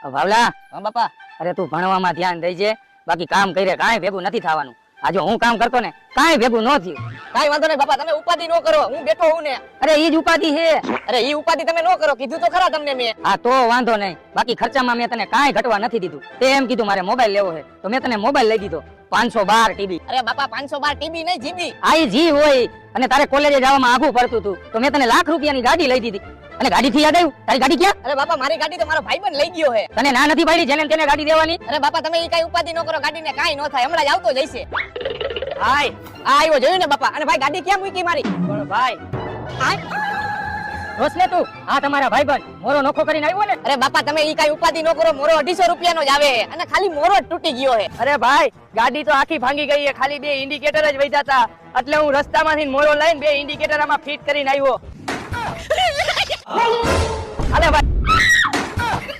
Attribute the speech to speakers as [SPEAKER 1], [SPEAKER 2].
[SPEAKER 1] ભાવલા,
[SPEAKER 2] હા બાપા.
[SPEAKER 1] અરે તું ભણવામાં ધ્યાન દેજે, બાકી કામ કરે કાંઈ ભેગું નથી થવાનું. આ જો હું કામ કરતો ને કાંઈ ભેગું ન થયું.
[SPEAKER 2] કાઈ વાંધો નહીં બાપા, તમે ઉપાધિ ન કરો, હું બેઠો હું ને.
[SPEAKER 1] અરે ઈ જ ઉપાધિ છે.
[SPEAKER 2] અરે ઈ ઉપાધિ તમે ન કરો, કીધું તો ખરા તમને મેં.
[SPEAKER 1] હા તો વાંધો નહીં, બાકી ખર્ચામાં મેં તને કાંઈ ઘટવા નથી દીધું. તે એમ કીધું મારે મોબાઈલ લેવો છે તો મેં તને મોબાઈલ લઈ દીધો 512 ટીબી.
[SPEAKER 2] અરે બાપા 512 ટીબી નહીં જીબી.
[SPEAKER 1] આ ઈ જી હોય, અને તારે કોલેજે જવામાં આઘું પડતું હતું તો મેં તને લાખ રૂપિયાની ગાડી લઈ દીધી. અને ગાડી થી યાદ આવ્યું, તારી ગાડી ક્યાં?
[SPEAKER 2] અરે બાપા મારી ગાડી તો મારો ભાઈબંધ લઈ ગયો છે.
[SPEAKER 1] તને ના નથી પાડી જેને તેને ગાડી દેવાની?
[SPEAKER 2] અરે બાપા તમે ઈ કાઈ ઉપાધિ ન કરો, ગાડીને કાઈ ન થાય, હમણાં જ આવતો જઈશે. હાય આ આવ્યો, જોયું ને બાપા. અને ભાઈ ગાડી ક્યાં મૂકી મારી?
[SPEAKER 1] પણ ભાઈ રોસલે તું આ તમારા ભાઈબંધ મોરો નોખો કરીને આવ્યો ને.
[SPEAKER 2] અરે બાપા તમે ઈ કાઈ ઉપાધિ ન કરો, મોરો 250 રૂપિયાનો જ આવે અને ખાલી મોરો જ તૂટી ગયો છે.
[SPEAKER 3] અરે ભાઈ ગાડી તો આખી ભાંગી ગઈ છે, ખાલી 2 ઇન્ડિકેટર જ વૈધા હતા, એટલે હું રસ્તામાંથી મોરો લઈને 2 ઇન્ડિકેટર આમાં ફિટ કરીને આવ્યો. અરે ભાઈ